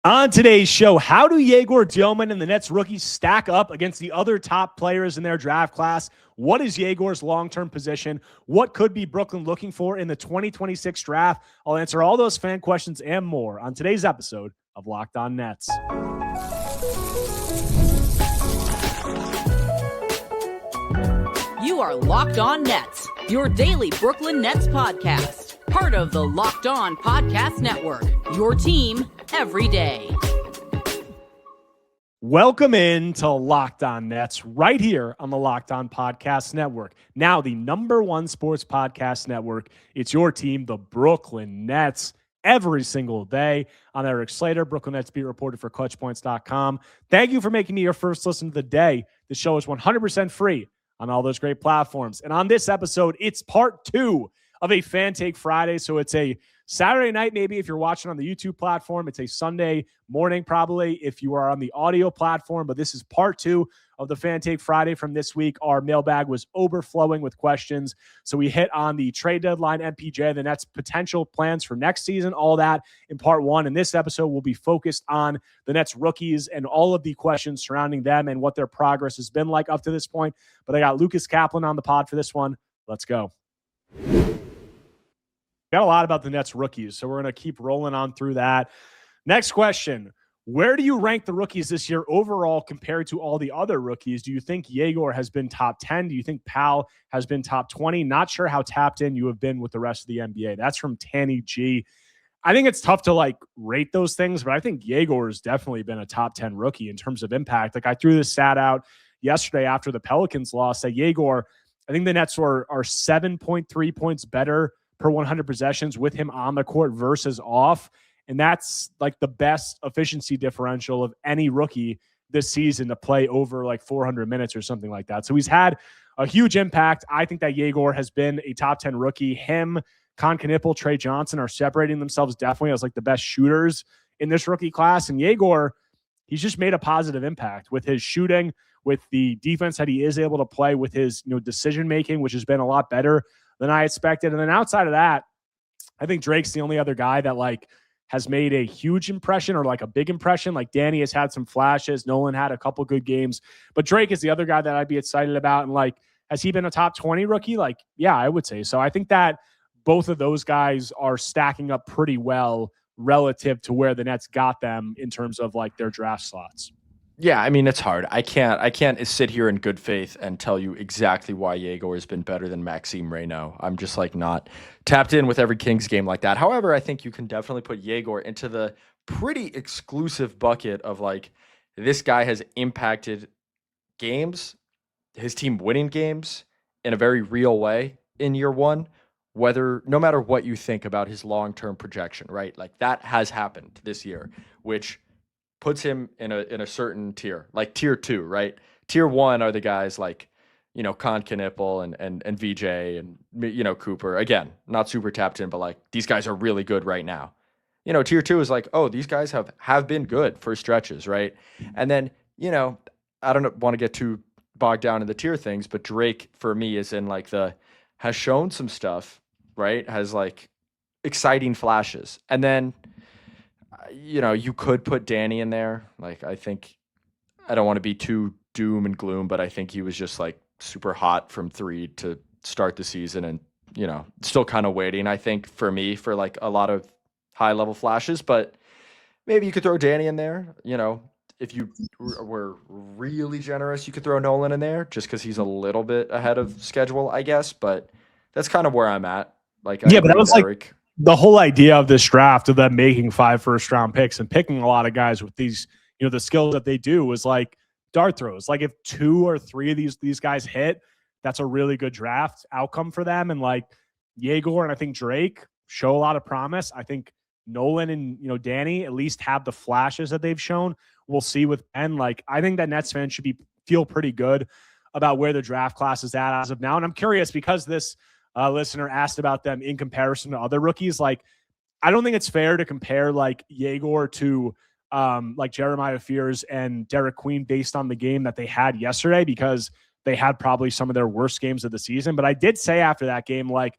On today's show, how do Egor Demin and the Nets rookies stack up against the other top players in their draft class? What is Egor's long-term position? What could be Brooklyn looking for in the 2026 draft? I'll answer all those fan questions and more on today's episode of Locked On Nets. You are Locked On Nets, your daily Brooklyn Nets podcast. Part of the Locked On Podcast Network, your team every day. Welcome in to Locked On Nets right here on the Locked On Podcast Network. Now the number one sports podcast network. It's your team, the Brooklyn Nets, every single day. I'm Erik Slater, Brooklyn Nets beat reporter for ClutchPoints.com. Thank you for making me your first listen of the day. The show is 100% free on all those great platforms. And on this episode, it's part 2 of a Fan Take Friday. So it's a Saturday night, maybe if you're watching on the YouTube platform. It's a Sunday morning, probably, if you are on the audio platform. But this is part 2 of the Fan Take Friday from this week. Our mailbag was overflowing with questions. So we hit on the trade deadline, MPJ, the Nets' potential plans for next season, all that in part 1. And this episode will be focused on the Nets rookies and all of the questions surrounding them and what their progress has been like up to this point. But I got Lucas Kaplan on the pod for this one. Let's go. Got a lot about the Nets rookies, so we're going to keep rolling on through that. Next question. Where do you rank the rookies this year overall compared to all the other rookies? Do you think Egor has been top 10? Do you think Pal has been top 20? Not sure how tapped in you have been with the rest of the NBA. That's from Tanny G. I think it's tough to rate those things, but I think Egor has definitely been a top 10 rookie in terms of impact. I threw this stat out yesterday after the Pelicans lost that Egor, I think the Nets are 7.3 points better per 100 possessions with him on the court versus off. And that's the best efficiency differential of any rookie this season to play over 400 minutes or something like that. So he's had a huge impact. I think that Egor has been a top 10 rookie. Him, Con Knipple, Trey Johnson are separating themselves definitely as the best shooters in this rookie class. And Egor, he's just made a positive impact with his shooting, with the defense that he is able to play, with his decision-making, which has been a lot better than I expected. And then outside of that, I think Drake's the only other guy that has made a huge impression or a big impression. Danny has had some flashes. Nolan had a couple good games, but Drake is the other guy that I'd be excited about. And has he been a top 20 rookie? Yeah, I would say so. I think that both of those guys are stacking up pretty well relative to where the Nets got them in terms of their draft slots. Yeah, I mean, it's hard. I can't sit here in good faith and tell you exactly why Egor has been better than Maxime Reynaud. I'm just not tapped in with every Kings game like that. However, I think you can definitely put Egor into the pretty exclusive bucket of this guy has impacted games, his team winning games in a very real way in year one, no matter what you think about his long-term projection, right? That has happened this year, which puts him in a certain tier, tier 2, right? Tier 1 are the guys Con Knipple and VJ and Cooper. Again, not super tapped in, but these guys are really good right now. Tier 2 is oh, these guys have been good for stretches, right? And then, I don't want to get too bogged down in the tier things, but Drake for me is in has shown some stuff, right? Has exciting flashes. And then you could put Danny in there. I think I don't want to be too doom and gloom, but I think he was just super hot from 3 to start the season and, still kind of waiting, I think, for me for a lot of high level flashes, but maybe you could throw Danny in there. If you were really generous, you could throw Nolan in there just because he's a little bit ahead of schedule, I guess, but that's kind of where I'm at. But that was Erik. The whole idea of this draft of them making 5 first-round picks and picking a lot of guys with these, the skills that they do was dart throws. If 2 or 3 of these guys hit, that's a really good draft outcome for them. And Egor and I think Drake show a lot of promise. I think Nolan and Danny at least have the flashes that they've shown. We'll see with Ben. I think that Nets fans should feel pretty good about where the draft class is at as of now. And I'm curious because this listener asked about them in comparison to other rookies. I don't think it's fair to compare Egor to Jeremiah Fears and Derek Queen based on the game that they had yesterday because they had probably some of their worst games of the season. But I did say after that game, a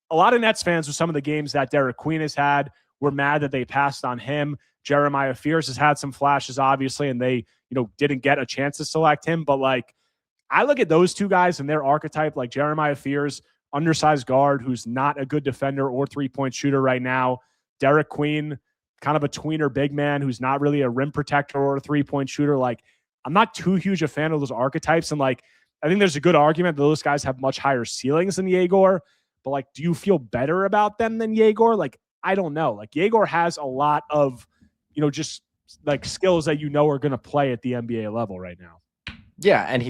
lot of Nets fans with some of the games that Derek Queen has had were mad that they passed on him. Jeremiah Fears has had some flashes, obviously, and they, didn't get a chance to select him. But like, I look at those two guys and their archetype, like Jeremiah Fears, undersized guard who's not a good defender or three-point shooter right now. Derek Queen, kind of a tweener big man who's not really a rim protector or a three-point shooter. Like, I'm not too huge a fan of those archetypes. And like, I think there's a good argument that those guys have much higher ceilings than Egor. But like, do you feel better about them than Egor? Like, I don't know. Like, Egor has a lot of, just like skills that are going to play at the NBA level right now. Yeah, and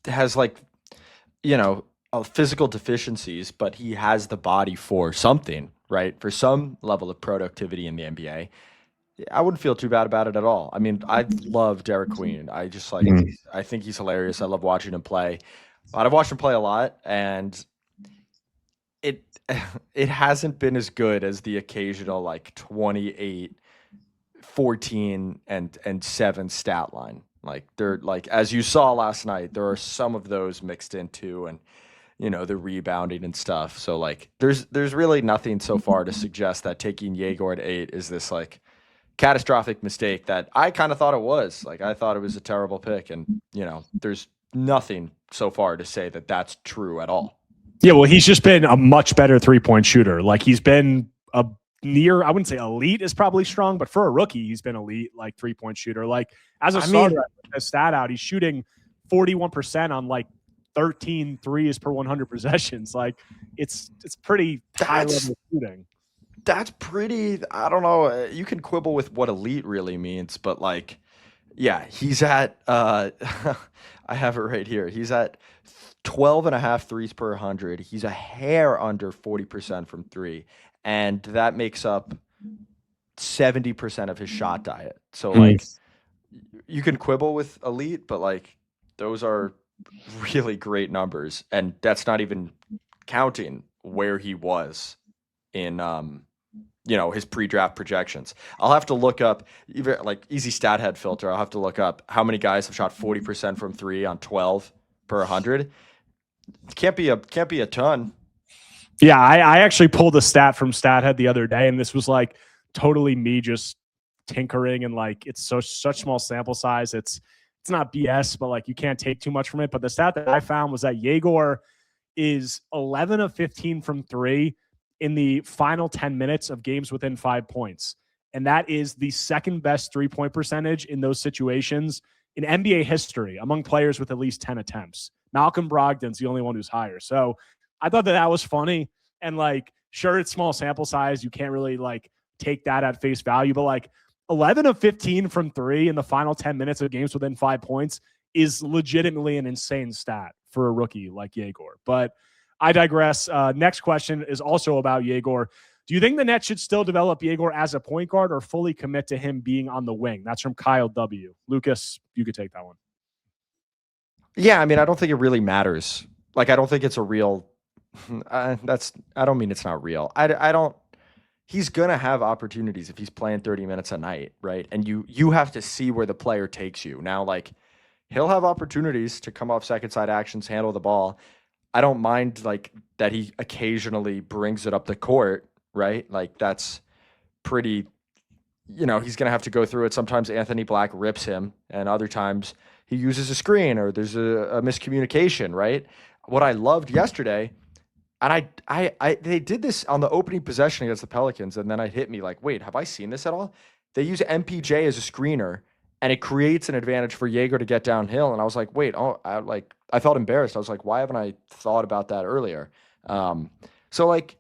has like, physical deficiencies, but he has the body for something, right? For some level of productivity in the NBA. I wouldn't feel too bad about it at all. I mean, I love Derek Queen. I just like, I think he's hilarious. I love watching him play. I've watched him play a lot, and it hasn't been as good as the occasional like 28, 14, and 7 stat line. Like, they're like, as you saw last night, there are some of those mixed into, and the rebounding and stuff. So like, there's really nothing so far to suggest that taking Egor at 8 is this like catastrophic mistake that I kind of thought it was. Like, I thought it was a terrible pick, and there's nothing so far to say that that's true at all. Yeah, well, he's just been a much better three-point shooter. Like, he's been a near, I wouldn't say elite is probably strong, but for a rookie, he's been elite, like, three-point shooter. Like, as a starter, I put a stat out, he's shooting 41% on like 13 threes per 100 possessions. Like, it's pretty high-level shooting. That's pretty, I don't know. You can quibble with what elite really means, but like, yeah, he's at, I have it right here. He's at 12.5 threes per 100. He's a hair under 40% from three. And that makes up 70% of his shot diet. So like, you can quibble with elite, but like, those are really great numbers. And that's not even counting where he was in, his pre-draft projections. I'll have to look up, even like easy stat head filter. I'll have to look up how many guys have shot 40% from three on 12 per 100. It can't be a ton. Yeah, I actually pulled a stat from StatHead the other day, and this was like totally me just tinkering, and like, it's such small sample size. It's not BS, but like, you can't take too much from it. But the stat that I found was that Egor is 11 of 15 from three in the final 10 minutes of games within 5 points. And that is the second best three-point percentage in those situations in NBA history among players with at least 10 attempts. Malcolm Brogdon's the only one who's higher. So I thought that was funny. And like, sure, it's small sample size. You can't really like take that at face value, but like 11 of 15 from three in the final 10 minutes of games within 5 points is legitimately an insane stat for a rookie like Egor. But I digress. Next question is also about Egor. Do you think the Nets should still develop Egor as a point guard or fully commit to him being on the wing? That's from Kyle W. Lucas, you could take that one. Yeah, I mean, I don't think it really matters. Like, I don't think it's a real I don't mean it's not real. I don't. He's gonna have opportunities if he's playing 30 minutes a night, right? And you have to see where the player takes you. Now, like, he'll have opportunities to come off second side actions, handle the ball. I don't mind like that he occasionally brings it up the court, right? Like, that's pretty. He's gonna have to go through it. Sometimes Anthony Black rips him, and other times he uses a screen or there's a miscommunication, right? What I loved yesterday. And they did this on the opening possession against the Pelicans, and then it hit me like, wait, have I seen this at all? They use MPJ as a screener, and it creates an advantage for Egor to get downhill. And I was like, wait, I felt embarrassed. I was like, why haven't I thought about that earlier? So like,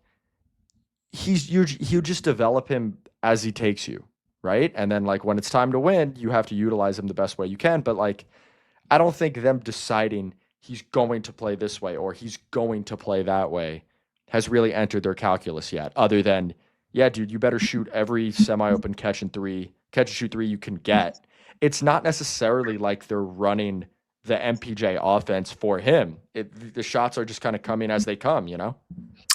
you just develop him as he takes you, right? And then like, when it's time to win, you have to utilize him the best way you can. But like, I don't think them deciding he's going to play this way or he's going to play that way has really entered their calculus yet, other than, yeah, dude, you better shoot every semi-open catch and shoot three you can get. It's not necessarily like they're running the MPJ offense for him. The shots are just kind of coming as they come,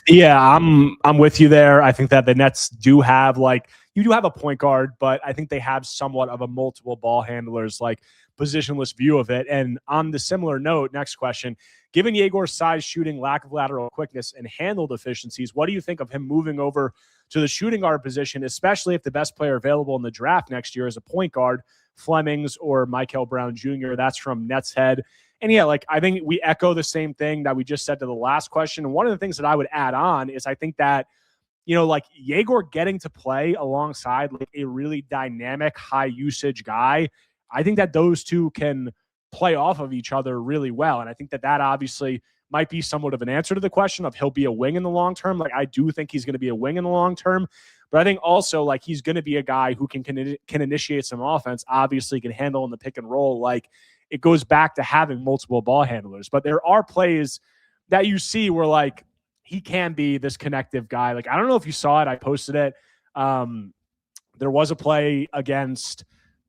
Yeah, I'm with you there. I think that the Nets do have, like, you do have a point guard, but I think they have somewhat of a multiple ball handlers, like positionless view of it. And on the similar note, next question, given Yegor's size, shooting, lack of lateral quickness, and handle deficiencies, what do you think of him moving over to the shooting guard position, especially if the best player available in the draft next year is a point guard, Flemings or Michael Brown Jr.? That's from Nets Head. And yeah, like I think we echo the same thing that we just said to the last question. And one of the things that I would add on is I think that, you know, like Egor getting to play alongside like a really dynamic, high usage guy, I think that those two can play off of each other really well. And I think that that obviously might be somewhat of an answer to the question of he'll be a wing in the long term. Like I do think he's going to be a wing in the long term, but I think also like he's going to be a guy who can initiate some offense, obviously can handle in the pick and roll. Like it goes back to having multiple ball handlers, but there are plays that you see where like he can be this connective guy. Like, I don't know if you saw it. I posted it. There was a play against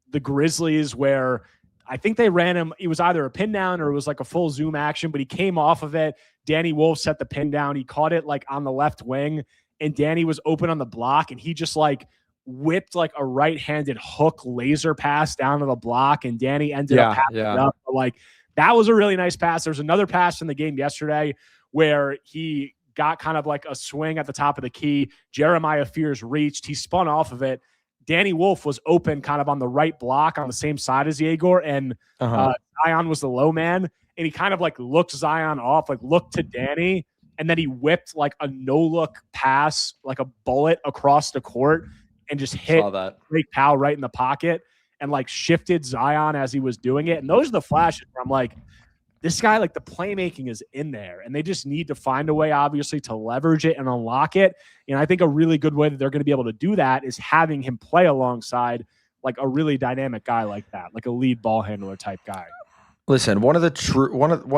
the Grizzlies where I think they ran him. It was either a pin down or it was like a full zoom action, but he came off of it. Danny Wolf set the pin down. He caught it like on the left wing and Danny was open on the block and he just like whipped like a right-handed hook laser pass down to the block and Danny ended up passing it up. But like that was a really nice pass. There was another pass in the game yesterday where he got kind of like a swing at the top of the key. Jeremiah Fears reached. He spun off of it. Danny Wolf was open kind of on the right block on the same side as Egor, and Zion was the low man. And he kind of like looked Zion off, like looked to Danny, and then he whipped like a no-look pass, like a bullet across the court and just hit Drake Powell right in the pocket and like shifted Zion as he was doing it. And those are the flashes where I'm like, this guy, like the playmaking is in there and they just need to find a way, obviously, to leverage it and unlock it. And I think a really good way that they're going to be able to do that is having him play alongside like a really dynamic guy like that, like a lead ball handler type guy. Listen,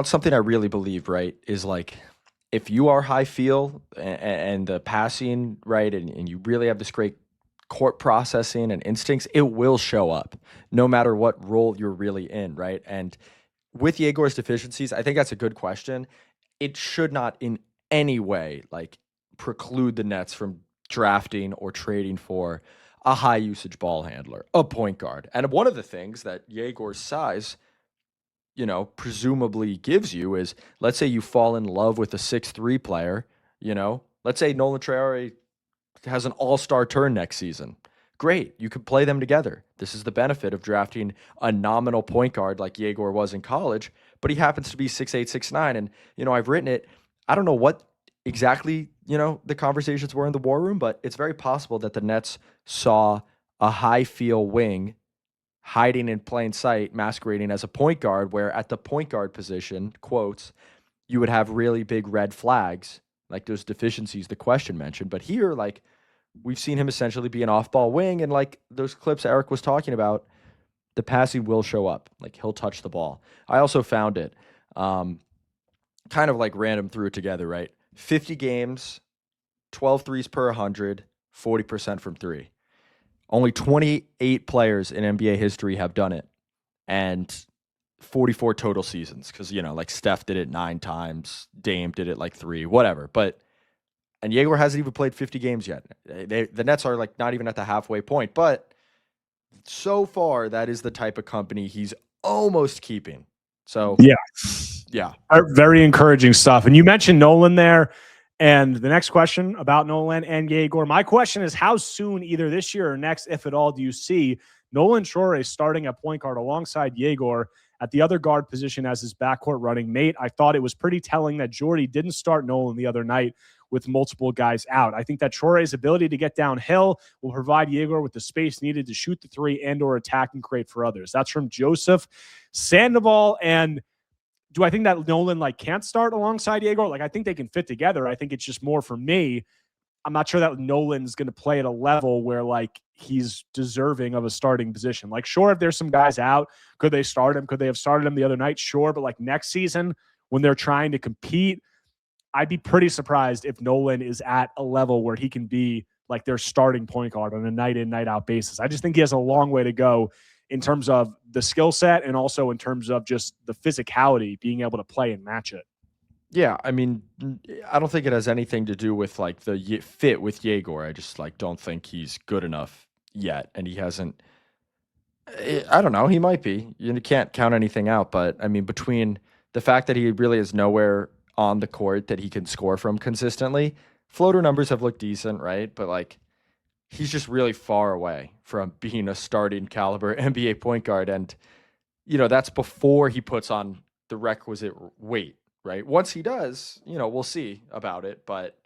something I really believe, right, is like if you are high feel and the passing, right, and you really have this great court processing and instincts, it will show up no matter what role you're really in, right? And with Yegor's deficiencies, I think that's a good question. It should not in any way like preclude the Nets from drafting or trading for a high usage ball handler, a point guard. And one of the things that Yegor's size, you know, presumably gives you is, let's say you fall in love with a 6'3" player, you know, let's say Nolan Traore has an all-star turn next season. Great, you could play them together. This is the benefit of drafting a nominal point guard like Egor was in college, but he happens to be 6'8", 6'9", and, you know, I've written it. I don't know what exactly, you know, the conversations were in the war room, but it's very possible that the Nets saw a high-feel wing hiding in plain sight, masquerading as a point guard, where at the point guard position, quotes, you would have really big red flags, like those deficiencies the question mentioned. But here, like, we've seen him essentially be an off-ball wing, and like those clips Erik was talking about, the passing will show up. Like, he'll touch the ball. I also found it, kind of like random threw it together, right? 50 games, 12 threes per 100, 40% from three. Only 28 players in NBA history have done it, and 44 total seasons, because, you know, like Steph did it 9 times, Dame did it like 3, whatever. And Egor hasn't even played 50 games yet. The Nets are like not even at the halfway point, but so far that is the type of company he's almost keeping. So yeah, very encouraging stuff. And you mentioned Nolan there, and the next question about Nolan and Egor. My question is, how soon, either this year or next, if at all, do you see Nolan Traore starting at point guard alongside Egor at the other guard position as his backcourt running mate? I thought it was pretty telling that Jordy didn't start Nolan the other night with multiple guys out. I think that Traore's ability to get downhill will provide Egor with the space needed to shoot the three and or attack and create for others. That's from Joseph Sandoval. And do I think that Nolan like can't start alongside Egor? Like, I think they can fit together. I think it's just more for me. I'm not sure that Nolan's going to play at a level where like he's deserving of a starting position. Like, sure, if there's some guys out, could they start him? Could they have started him the other night? Sure. But like next season when they're trying to compete, I'd be pretty surprised if Nolan is at a level where he can be like their starting point guard on a night in, night out basis. I just think he has a long way to go in terms of the skill set and also in terms of just the physicality, being able to play and match it. Yeah, I mean, I don't think it has anything to do with like the fit with Yegor. I just like don't think he's good enough yet, and he hasn't. I don't know. He might be. You can't count anything out, but I mean, between the fact that he really is nowhere on the court that he can score from consistently, floater numbers have looked decent, right? But like, he's just really far away from being a starting caliber NBA point guard, and that's before he puts on the requisite weight, right? Once he does, we'll see about it, but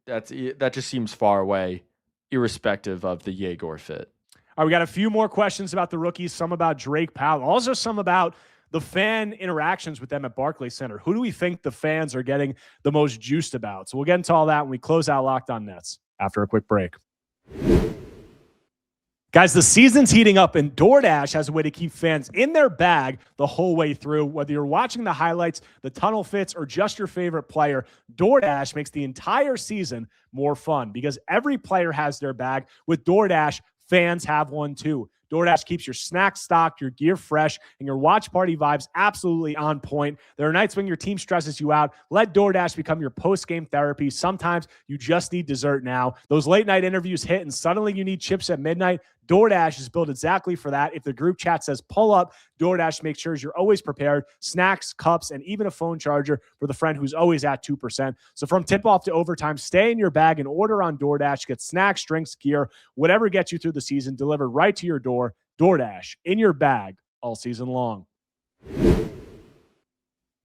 that just seems far away, irrespective of the Yegor fit. All right, we got a few more questions about the rookies, some about Drake Powell, also some about the fan interactions with them at Barclays Center. Who do we think the fans are getting the most juiced about? So we'll get into all that when we close out Locked On Nets after a quick break. Guys, the season's heating up, and DoorDash has a way to keep fans in their bag the whole way through. Whether you're watching the highlights, the tunnel fits, or just your favorite player, DoorDash makes the entire season more fun because every player has their bag. With DoorDash, fans have one too. DoorDash keeps your snacks stocked, your gear fresh, and your watch party vibes absolutely on point. There are nights when your team stresses you out. Let DoorDash become your post-game therapy. Sometimes you just need dessert now. Those late-night interviews hit, and suddenly you need chips at midnight. DoorDash is built exactly for that. If the group chat says pull up, DoorDash makes sure you're always prepared. Snacks, cups, and even a phone charger for the friend who's always at 2%. So from tip-off to overtime, stay in your bag and order on DoorDash. Get snacks, drinks, gear, whatever gets you through the season, delivered right to your door. DoorDash, in your bag all season long.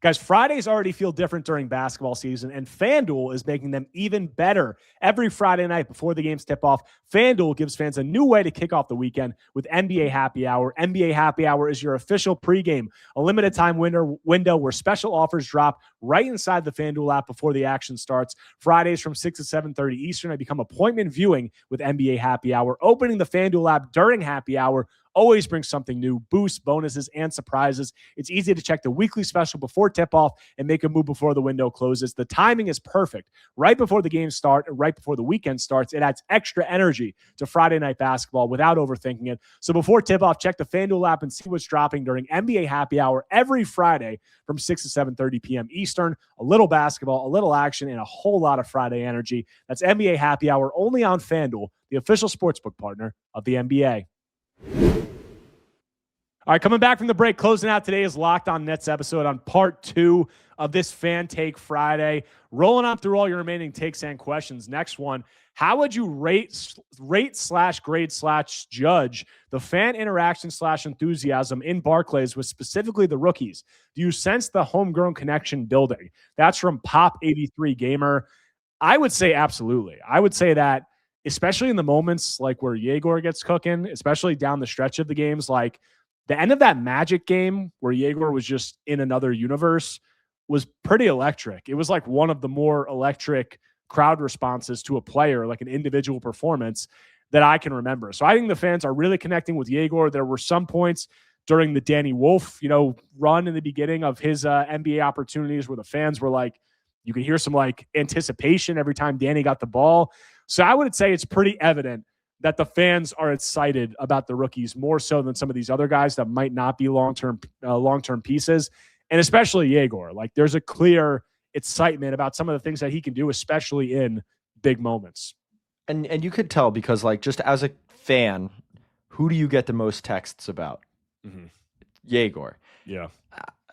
Guys, Fridays already feel different during basketball season, and FanDuel is making them even better. Every Friday night before the games tip off, FanDuel gives fans a new way to kick off the weekend with NBA Happy Hour. NBA Happy Hour is your official pregame, a limited time window where special offers drop right inside the FanDuel app before the action starts. Fridays from 6 to 7:30 Eastern, I become appointment viewing with NBA Happy Hour. Opening the FanDuel app during Happy Hour always brings something new, boosts, bonuses, and surprises. It's easy to check the weekly special before tip-off and make a move before the window closes. The timing is perfect. Right before the games start and right before the weekend starts, it adds extra energy to Friday night basketball without overthinking it. So before tip-off, check the FanDuel app and see what's dropping during NBA Happy Hour every Friday from 6 to 7:30 p.m. Eastern. A little basketball, a little action, and a whole lot of Friday energy. That's NBA Happy Hour only on FanDuel, the official sportsbook partner of the NBA. All right, coming back from the break, closing out today's Locked On Nets episode on part 2 of this Fan Take Friday. Rolling on through all your remaining takes and questions. Next one, how would you rate/grade/judge the fan interaction/enthusiasm in Barclays with specifically the rookies? Do you sense the homegrown connection building? That's from Pop83 Gamer. I would say absolutely. I would say that, especially in the moments like where Yegor gets cooking, especially down the stretch of the games, like the end of that Magic game where Yegor was just in another universe was pretty electric. It was like one of the more electric crowd responses to a player, like an individual performance that I can remember. So I think the fans are really connecting with Yegor. There were some points during the Danny Wolf, run in the beginning of his NBA opportunities where the fans were like, you could hear some like anticipation every time Danny got the ball. So I would say it's pretty evident that the fans are excited about the rookies more so than some of these other guys that might not be long-term pieces, and especially Yegor. Like, there's a clear excitement about some of the things that he can do, especially in big moments. And you could tell because, like, just as a fan, who do you get the most texts about? Mm-hmm. Yegor. Yeah.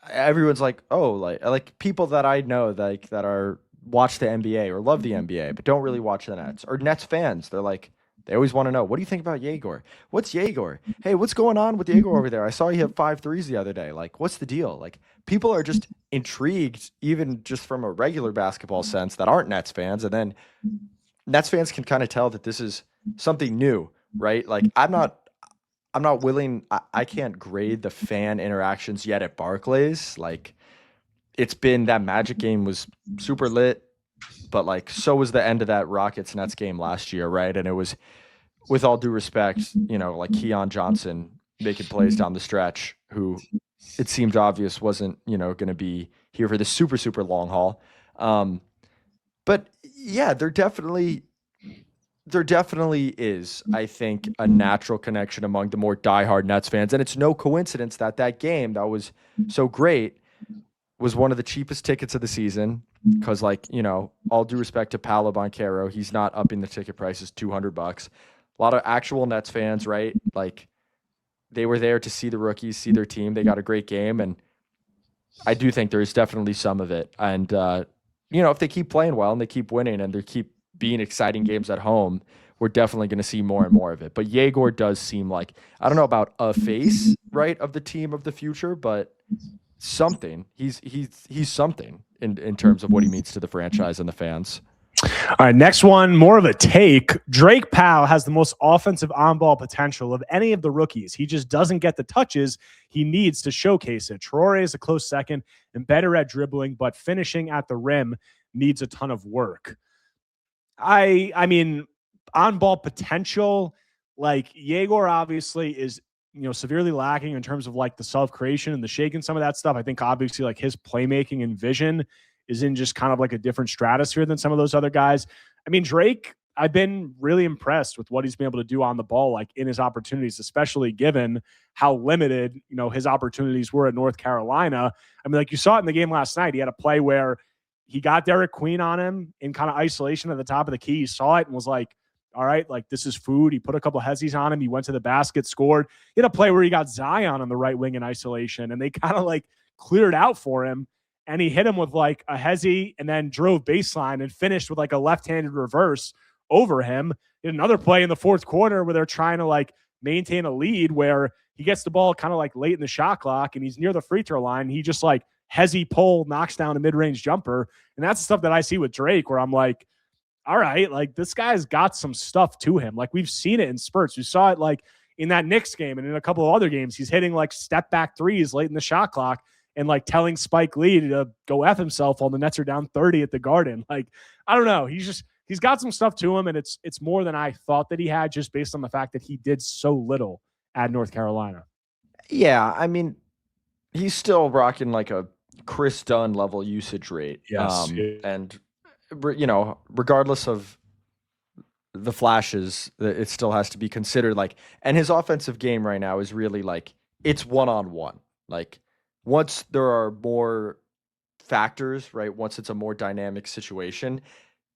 Everyone's like, oh, like people that I know that are watch the NBA or love the NBA but don't really watch the Nets, or Nets fans. They're like, they always want to know, what do you think about Yegor? What's Yegor? Hey, what's going on with Yegor over there? I saw you hit 5 threes the other day. Like, what's the deal? Like, people are just intrigued, even just from a regular basketball sense, that aren't Nets fans. And then Nets fans can kind of tell that this is something new, right? Like, I'm not willing. I can't grade the fan interactions yet at Barclays. Like, it's been, that Magic game was super lit, but like, so was the end of that Rockets Nets game last year, right? And it was, with all due respect, like Keon Johnson making plays down the stretch, who it seemed obvious wasn't, going to be here for the super, super long haul. But yeah, there definitely is, I think, a natural connection among the more diehard Nets fans. And it's no coincidence that game that was so great was one of the cheapest tickets of the season because, like, you know, all due respect to Paolo Banchero, he's not upping the ticket prices $200. A lot of actual Nets fans, right? Like, they were there to see the rookies, see their team. They got a great game, and I do think there's definitely some of it. And, you know, if they keep playing well and they keep winning and they keep being exciting games at home, we're definitely going to see more and more of it. But Egor does seem like, I don't know about a face, right, of the team of the future, but something. He's something in terms of what he means to the franchise and the fans. All right, next one, more of a take. Drake Powell has the most offensive on-ball potential of any of the rookies. He just doesn't get the touches he needs to showcase it. Traore is a close second and better at dribbling, but finishing at the rim needs a ton of work. I mean, on-ball potential, like Egor obviously is, you know, severely lacking in terms of like the self-creation and the shake and some of that stuff. I think obviously like his playmaking and vision is in just kind of like a different stratosphere than some of those other guys. I mean, Drake, I've been really impressed with what he's been able to do on the ball, like in his opportunities, especially given how limited, you know, his opportunities were at North Carolina. I mean, like you saw it in the game last night. He had a play where he got Derek Queen on him in kind of isolation at the top of the key. He saw it and was like, all right, like this is food. He put a couple of hezzies on him. He went to the basket, scored. He had a play where he got Zion on the right wing in isolation, and they kind of like cleared out for him. And he hit him with like a hezzy and then drove baseline and finished with like a left-handed reverse over him. He had another play in the fourth quarter where they're trying to like maintain a lead where he gets the ball kind of like late in the shot clock and he's near the free throw line. He just like hezzy pull, knocks down a mid-range jumper. And that's the stuff that I see with Drake where I'm like, all right, like this guy's got some stuff to him. Like we've seen it in spurts. We saw it like in that Knicks game and in a couple of other games. He's hitting like step back threes late in the shot clock and like telling Spike Lee to go F himself while the Nets are down 30 at the Garden. Like, I don't know. He's got some stuff to him, and it's more than I thought that he had just based on the fact that he did so little at North Carolina. Yeah, I mean, he's still rocking like a Chris Dunn level usage rate. Yes. And, you know, regardless of the flashes, it still has to be considered like, and his offensive game right now is really like, it's one-on-one. Like, once there are more factors, right? Once it's a more dynamic situation,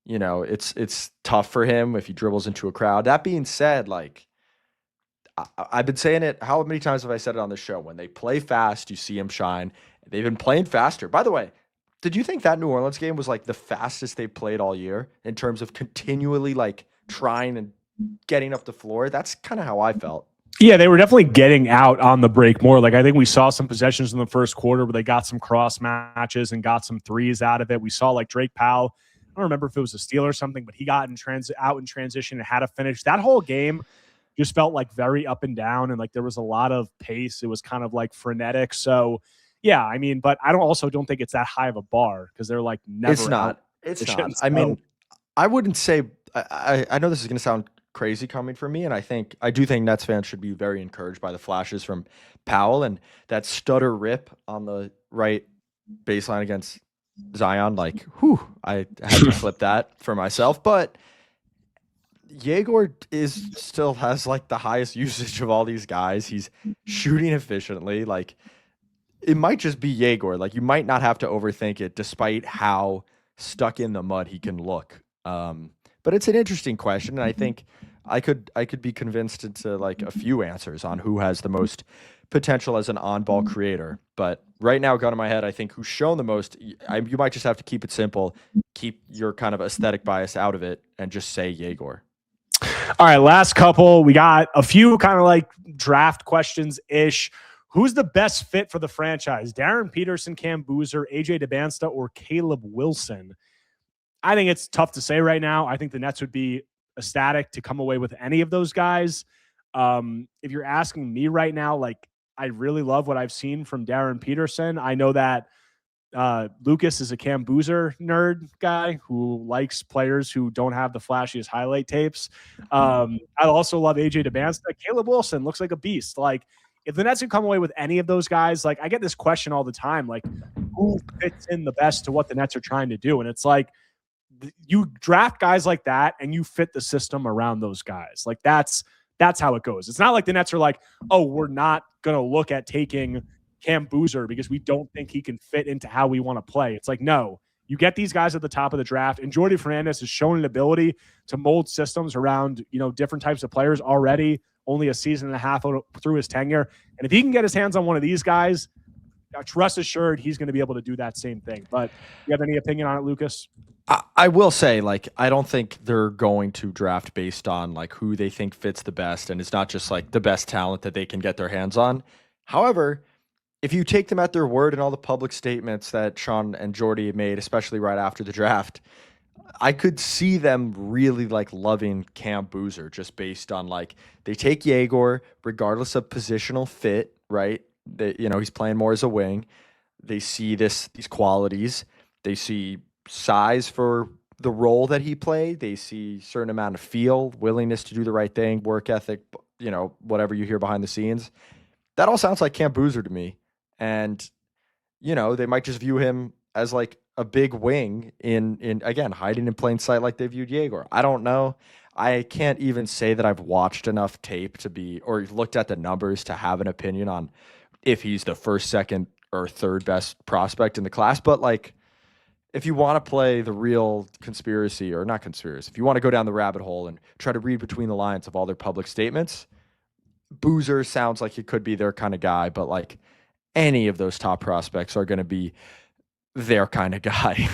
you know, it's tough for him if he dribbles into a crowd. That being said, like I've been saying it, how many times have I said it on the show? When they play fast, you see him shine. They've been playing faster. By the way, did you think that New Orleans game was like the fastest they've played all year in terms of continually like trying and getting up the floor? That's kind of how I felt. Yeah, they were definitely getting out on the break more. Like I think we saw some possessions in the first quarter where they got some cross matches and got some threes out of it. We saw like Drake Powell, I don't remember if it was a steal or something, but he got out in transition and had a finish. That whole game just felt like very up and down, and like there was a lot of pace. It was kind of like frenetic. So yeah, I mean, but I don't think it's that high of a bar because they're like never. It's not. It's not. I mean, I wouldn't say. I know this is going to sound crazy coming from me, and I do think Nets fans should be very encouraged by the flashes from Powell and that stutter rip on the right baseline against Zion. Like, whew, I had to flip that for myself. But Egor still has like the highest usage of all these guys. He's shooting efficiently. Like, it might just be Egor. Like, you might not have to overthink it, despite how stuck in the mud he can look. But it's an interesting question, and I think I could be convinced into like a few answers on who has the most potential as an on-ball creator. But right now, gun to my head, I think who's shown the most. You might just have to keep it simple, keep your kind of aesthetic bias out of it, and just say Egor. All right, last couple. We got a few kind of like draft questions ish. Who's the best fit for the franchise? Darren Peterson, Cam Boozer, AJ DeBansta, or Caleb Wilson? I think it's tough to say right now. I think the Nets would be ecstatic to come away with any of those guys. If you're asking me right now, like I really love what I've seen from Darren Peterson. I know that Lucas is a Cam Boozer nerd guy who likes players who don't have the flashiest highlight tapes. I also love AJ DeBansta. Caleb Wilson looks like a beast. Like if the Nets can come away with any of those guys, like I get this question all the time, like who fits in the best to what the Nets are trying to do? And it's like, you draft guys like that and you fit the system around those guys. Like that's how it goes. It's not like the Nets are like, oh, we're not going to look at taking Cam Boozer because we don't think he can fit into how we want to play. It's like, no, you get these guys at the top of the draft, and Jordy Fernandez has shown an ability to mold systems around, different types of players already, only a season and a half through his tenure. And if he can get his hands on one of these guys, rest assured he's going to be able to do that same thing. But you have any opinion on it, Lucas? I will say, I don't think they're going to draft based on who they think fits the best, and it's not just the best talent that they can get their hands on. However, if you take them at their word and all the public statements that Sean and Jordy made, especially right after the draft, I could see them really loving Cam Boozer just based on they take Egor regardless of positional fit, right? He's playing more as a wing. They see these qualities. They see size for the role that he played. They see certain amount of feel, willingness to do the right thing, work ethic, whatever you hear behind the scenes. That all sounds like Cam Boozer to me. And, they might just view him as a big wing in again, hiding in plain sight like they viewed Egor. I don't know. I can't even say that I've watched enough tape or looked at the numbers to have an opinion on if he's the first, second, or third best prospect in the class. But if you want to play the real conspiracy, or not conspiracy, if you want to go down the rabbit hole and try to read between the lines of all their public statements, Boozer sounds like he could be their kind of guy, but any of those top prospects are going to be their kind of guy.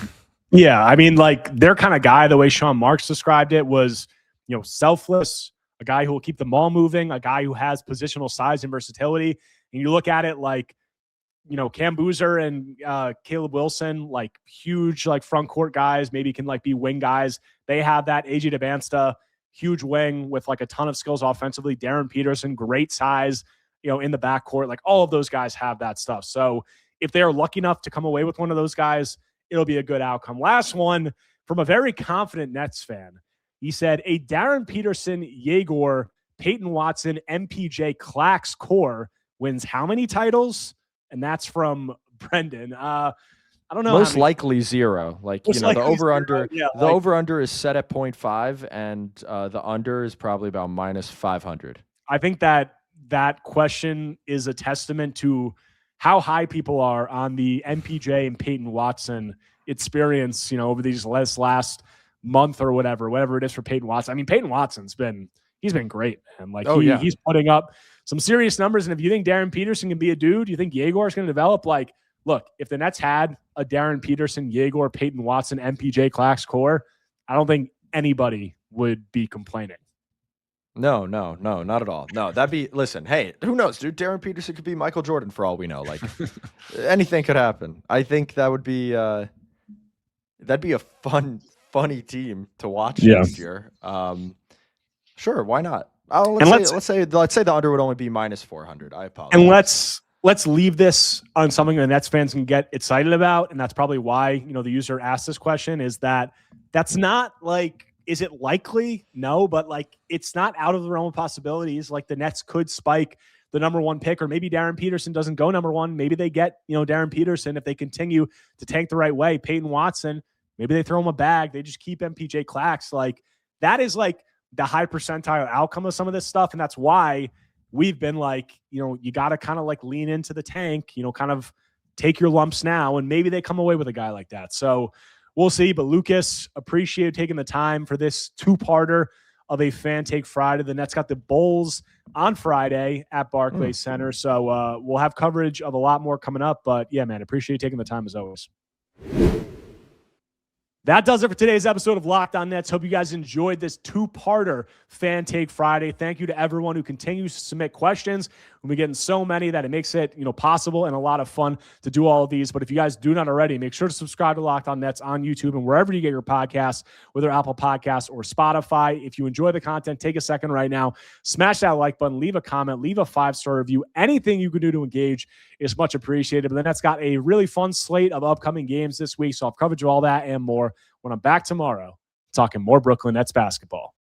Yeah, I mean, their kind of guy, the way Sean Marks described it was, selfless, a guy who will keep the ball moving, a guy who has positional size and versatility. And you look at it Cam Boozer and Caleb Wilson, huge, front court guys, maybe can be wing guys. They have that. AJ DeBansta, huge wing with a ton of skills offensively. Darren Peterson, great size, in the backcourt. All of those guys have that stuff. So if they are lucky enough to come away with one of those guys, it'll be a good outcome. Last one from a very confident Nets fan. He said, a Darren Peterson, Egor, Peyton Watson, MPJ Clax core wins how many titles? And that's from Brendan. I don't know. Most likely 0. The over-under. Yeah, the over-under is set at 0.5, and the under is probably about minus 500. I think that question is a testament to how high people are on the MPJ and Peyton Watson experience, over these last month or whatever it is for Peyton Watson. I mean, Peyton Watson's he's been great, man. He's putting up some serious numbers. And if you think Darren Peterson can be a dude, you think Egor is going to develop? Look, if the Nets had a Darren Peterson, Egor, Peyton Watson, MPJ Clax core, I don't think anybody would be complaining. No, not at all. No, listen, hey, who knows, dude? Darren Peterson could be Michael Jordan for all we know. Anything could happen. I think that would be that'd be a funny team to watch next year. Sure, why not? Let's say the under would only be minus 400. I apologize. And let's leave this on something the Nets fans can get excited about, and that's probably why the user asked this question. Is that's not is it likely? No, but it's not out of the realm of possibilities. The Nets could spike the number 1 pick, or maybe Darren Peterson doesn't go number 1. Maybe they get Darren Peterson if they continue to tank the right way. Peyton Watson, maybe they throw him a bag. They just keep MPJ Clax. That is the high percentile outcome of some of this stuff. And that's why we've been you got to kind of lean into the tank, kind of take your lumps now. And maybe they come away with a guy like that. So we'll see. But Lucas, appreciate taking the time for this 2-parter of a Fan Take Friday. The Nets got the Bulls on Friday at Barclays Center. So we'll have coverage of a lot more coming up. But yeah, man, appreciate you taking the time as always. That does it for today's episode of Locked On Nets. Hope you guys enjoyed this 2-parter Fan Take Friday. Thank you to everyone who continues to submit questions. We're getting so many that it makes it possible and a lot of fun to do all of these. But if you guys do not already, make sure to subscribe to Locked On Nets on YouTube and wherever you get your podcasts, whether Apple Podcasts or Spotify. If you enjoy the content, take a second right now, smash that like button, leave a comment, leave a 5-star review. Anything you can do to engage is much appreciated. But the Nets got a really fun slate of upcoming games this week, so I'll cover all that and more when I'm back tomorrow talking more Brooklyn Nets basketball.